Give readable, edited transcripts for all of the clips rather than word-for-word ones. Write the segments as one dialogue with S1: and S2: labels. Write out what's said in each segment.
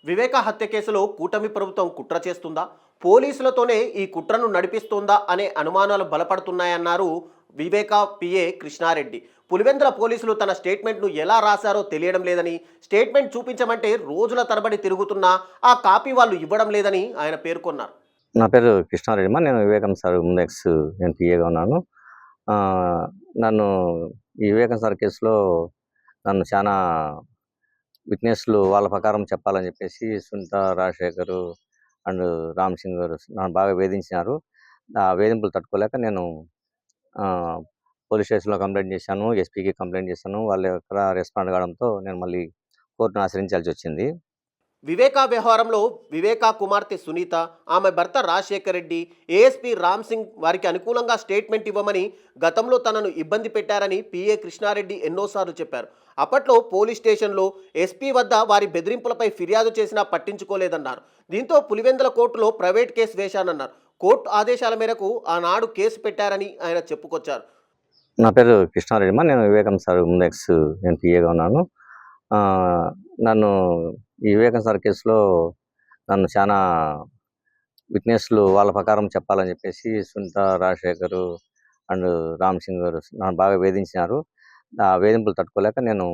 S1: వివేక హత్య కేసులో కూటమి ప్రభుత్వం కుట్ర చేస్తుందా, పోలీసులతోనే ఈ కుట్రను నడిపిస్తుందా అనే అనుమానాలు బలపడుతున్నాయన్నారు వివేక పిఏ కృష్ణారెడ్డి. పులివెందుల పోలీసులు తన స్టేట్మెంట్ను ఎలా రాశారో తెలియడం లేదని, స్టేట్మెంట్ చూపించమంటే రోజుల తరబడి తిరుగుతున్నా ఆ కాపీ వాళ్ళు ఇవ్వడం లేదని ఆయన పేర్కొన్నారు.
S2: నా పేరు కృష్ణారెడ్డి అమ్మా. నేను వివేకం సార్ ముందెక్స్ నేను పిఏగా ఉన్నాను. నన్ను ఈ వివేకం సార్ కేసులో నన్ను చాలా విట్నెస్లు వాళ్ళ ప్రకారం చెప్పాలని చెప్పేసి సునీత, రాజశేఖరు అండ్ రామ్ సింగ్ గారు నన్ను బాగా వేధించినారు. ఆ వేధింపులు తట్టుకోలేక నేను పోలీస్ స్టేషన్లో కంప్లైంట్ చేశాను, ఎస్పీకి కంప్లైంట్ చేశాను. వాళ్ళు ఎక్కడ రెస్పాండ్ కావడంతో నేను మళ్ళీ కోర్టును ఆశ్రయించాల్సి వచ్చింది.
S1: వివేకా వ్యవహారంలో వివేకా కుమార్తె సునీత, ఆమె భర్త రాజశేఖర్ రెడ్డి, ఏఎస్పీ రామ్ సింగ్ వారికి అనుకూలంగా స్టేట్మెంట్ ఇవ్వమని గతంలో తనను ఇబ్బంది పెట్టారని పిఏ కృష్ణారెడ్డి ఎన్నోసార్లు చెప్పారు. అప్పట్లో పోలీస్ స్టేషన్లో ఎస్పీ వద్ద వారి బెదిరింపులపై ఫిర్యాదు చేసినా పట్టించుకోలేదన్నారు. దీంతో పులివెందుల కోర్టులో ప్రైవేట్ కేసు వేశానన్నారు. కోర్టు ఆదేశాల మేరకు ఆనాడు కేసు పెట్టారని ఆయన చెప్పుకొచ్చారు.
S2: నా పేరు కృష్ణారెడ్డి అమ్మా. నేను వివేకం సార్ ముందెక్స్ నేను పిఏగా ఉన్నాను. నన్ను ఈ వివేకం సార్ కేసులో నన్ను చాలా విట్నెస్లు వాళ్ళ ప్రకారం చెప్పాలని చెప్పేసి సునీత, రాజశేఖరు అండ్ రామ్ సింగ్ గారు నన్ను బాగా వేధించినారు. ఆ వేధింపులు తట్టుకోలేక నేను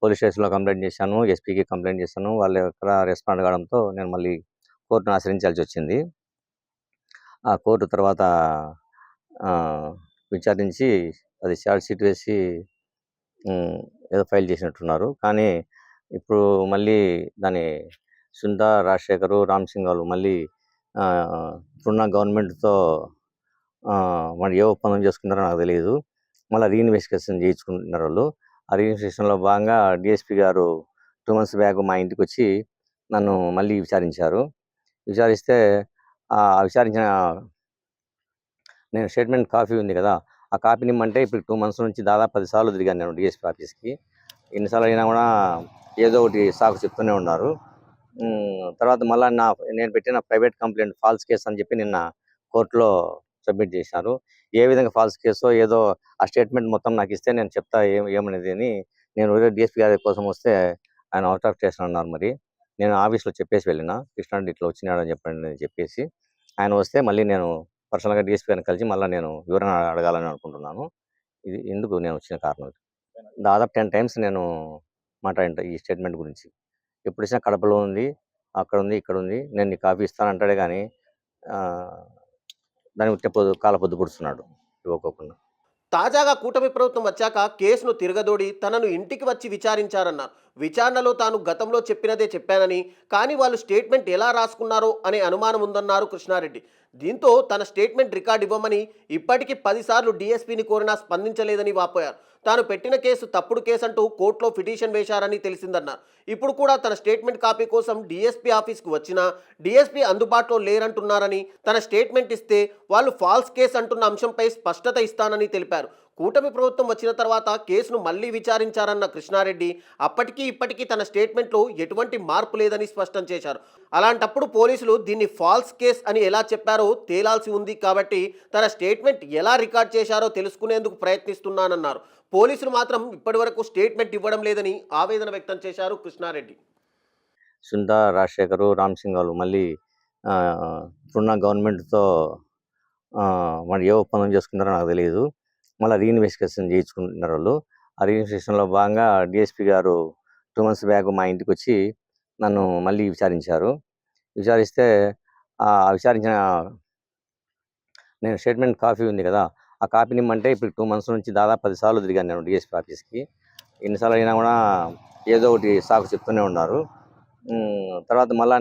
S2: పోలీస్ స్టేషన్లో కంప్లైంట్ చేశాను, ఎస్పీకి కంప్లైంట్ చేశాను. వాళ్ళు ఎక్కడ రెస్పాండ్ కావడంతో నేను మళ్ళీ కోర్టును ఆశ్రయించాల్సి వచ్చింది. ఆ కోర్టు తర్వాత విచారించి అది ఛార్జ్ షీట్ వేసి ఏదో ఫైల్ చేసినట్టున్నారు. కానీ ఇప్పుడు మళ్ళీ దాని సునీత, రాజశేఖరు, రామ్ సింగ్ వాళ్ళు మళ్ళీ ఇప్పుడున్న గవర్నమెంట్తో మరి ఏ ఒప్పందం చేసుకున్నారో నాకు తెలియదు. మళ్ళీ రీఇన్వెస్టిగేషన్ చేయించుకుంటున్నారు వాళ్ళు. ఆ రీఇన్వెస్టిగేషన్లో భాగంగా డిఎస్పీ గారు 2 months బ్యాక్ మా ఇంటికి వచ్చి నన్ను మళ్ళీ విచారించారు. విచారిస్తే విచారించిన నేను స్టేట్మెంట్ కాపీ ఉంది కదా, ఆ కాపీని ఇమ్మంటే ఇప్పుడు 2 months నుంచి దాదాపు 10 సార్లు తిరిగాను నేను డిఎస్పీ ఆఫీస్కి. ఎన్నిసార్లు అయినా కూడా ఏదో ఒకటి సాకు చెప్తూనే ఉన్నారు. తర్వాత మళ్ళీ నేను పెట్టిన ప్రైవేట్ కంప్లైంట్ ఫాల్స్ కేసు అని చెప్పి నిన్న కోర్టులో సబ్మిట్ చేశారు. ఏ విధంగా ఫాల్స్ కేసో ఏదో ఆ స్టేట్మెంట్ మొత్తం నాకు ఇస్తే నేను చెప్తా ఏమనేది అని. నేను డిఎస్పీ గారి కోసం వస్తే ఆయన అవుట్ ఆఫ్ స్టేషన్ అన్నారు. మరి నేను ఆఫీస్లో చెప్పేసి వెళ్ళిన, కృష్ణారెడ్డి ఇట్లా వచ్చినాడని చెప్పండి అని చెప్పేసి. ఆయన వస్తే మళ్ళీ నేను పర్సనల్గా డిఎస్పీ గారిని కలిసి మళ్ళీ నేను వివరణ అడగాలని అనుకుంటున్నాను. ఇది ఎందుకు నేను వచ్చిన కారణం. దాదాపు 10 times నేను మాట్లాడింట ఈ స్టేట్మెంట్ గురించి. ఎప్పుడు ఇచ్చినా కడపలో ఉంది, అక్కడ ఉంది, ఇక్కడ ఉంది, నేను నీకు కాపీ ఇస్తానంటాడే కానీ దాని ఉట్టే కాల పొద్దు పుడుస్తున్నాడు ఇవ్వకోకుండా.
S1: తాజాగా కూటమి ప్రభుత్వం వచ్చాక కేసును తిరగదోడి తనను ఇంటికి వచ్చి విచారించారన్నారు. విచారణలో తాను గతంలో చెప్పినదే చెప్పానని, కానీ వాళ్ళు స్టేట్మెంట్ ఎలా రాసుకున్నారో అనే అనుమానం ఉందన్నారు కృష్ణారెడ్డి. దీంతో తన స్టేట్మెంట్ రికార్డు ఇవ్వమని ఇప్పటికీ 10 సార్లు డీఎస్పీని కోరినా స్పందించలేదని వాపోయారు. తాను పెట్టిన కేసు తప్పుడు కేసు అంటూ కోర్టులో పిటిషన్ వేశారని తెలిసిందన్నారు. ఇప్పుడు కూడా తన స్టేట్మెంట్ కాపీ కోసం డీఎస్పీ ఆఫీస్కు వచ్చినా డీఎస్పీ అందుబాటులో లేరంటున్నారని, తన స్టేట్మెంట్ ఇస్తే వాళ్ళు ఫాల్స్ కేసు అంటున్న అంశంపై స్పష్టత ఇస్తానని తెలిపారు. కూటమి ప్రభుత్వం వచ్చిన తర్వాత కేసును మళ్లీ విచారించారన్న కృష్ణారెడ్డి అప్పటికీ ఇప్పటికీ తన స్టేట్మెంట్లో ఎటువంటి మార్పు లేదని స్పష్టం చేశారు. అలాంటప్పుడు పోలీసులు దీన్ని ఫాల్స్ కేస్ అని ఎలా చెప్పారో తేలాల్సి ఉంది కాబట్టి తన స్టేట్మెంట్ ఎలా రికార్డ్ చేశారో తెలుసుకునేందుకు ప్రయత్నిస్తున్నానన్నారు. పోలీసులు మాత్రం ఇప్పటివరకు స్టేట్మెంట్ ఇవ్వడం లేదని ఆవేదన వ్యక్తం చేశారు కృష్ణారెడ్డి.
S2: సునీత, రాజశేఖరు, రామ్ సింగ్ వాళ్ళు మళ్ళీ ఇప్పుడున్న గవర్నమెంట్తో మరి ఏ ఒప్పందం చేసుకున్నారో నాకు తెలియదు. మళ్ళీ రీఇన్వెస్టిగేషన్ చేయించుకుంటున్నారు వాళ్ళు. ఆ రీఇన్వెస్టిగేషన్లో భాగంగా డిఎస్పీ గారు 2 months బ్యాక్ మా ఇంటికి వచ్చి నన్ను మళ్ళీ విచారించారు. విచారిస్తే విచారించిన నేను స్టేట్మెంట్ కాపీ ఉంది కదా, ఆ కాపీని ఇమ్మంటే ఇప్పుడు 2 months నుంచి దాదాపు 10 సార్లు తిరిగాను నేను డిఎస్పీ ఆఫీస్కి. ఎన్నిసార్లు అయినా కూడా ఏదో ఒకటి సాకు చెప్తూనే ఉన్నారు. తర్వాత మళ్ళీ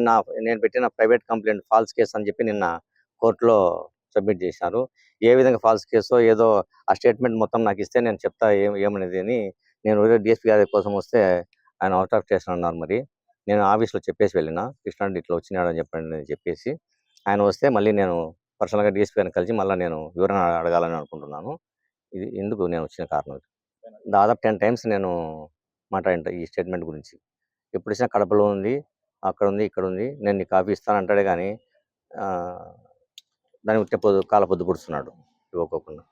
S2: నేను పెట్టిన ప్రైవేట్ కంప్లైంట్ ఫాల్స్ కేసు అని చెప్పి నిన్న కోర్టులో సబ్మిట్ చేశారు. ఏ విధంగా ఫాల్స్ కేసో ఏదో ఆ స్టేట్మెంట్ మొత్తం నాకు ఇస్తే నేను చెప్తా ఏమనేది అని. నేను డిఎస్పీ గారి కోసం వస్తే ఆయన అవుట్ ఆఫ్ స్టేషన్ అన్నారు. మరి నేను ఆఫీస్లో చెప్పేసి వెళ్ళిన, కృష్ణారెడ్డి ఇట్లా వచ్చినాడని చెప్పండి అని చెప్పేసి. ఆయన వస్తే మళ్ళీ నేను పర్సనల్గా డిఎస్పీ గారిని కలిసి మళ్ళీ నేను వివరణ అడగాలని అనుకుంటున్నాను. ఇది ఎందుకు నేను వచ్చిన కారణం. దాదాపు 10 times నేను మాట్లాడింట ఈ స్టేట్మెంట్ గురించి. ఎప్పుడు ఇచ్చినా కడపలో ఉంది, అక్కడ ఉంది, ఇక్కడ ఉంది, నేను నీకు కాపీ ఇస్తానంటాడే కానీ దాని ఉట్టే కాల పొద్దు పుడుతున్నాడు ఇవ్వకోకుండా.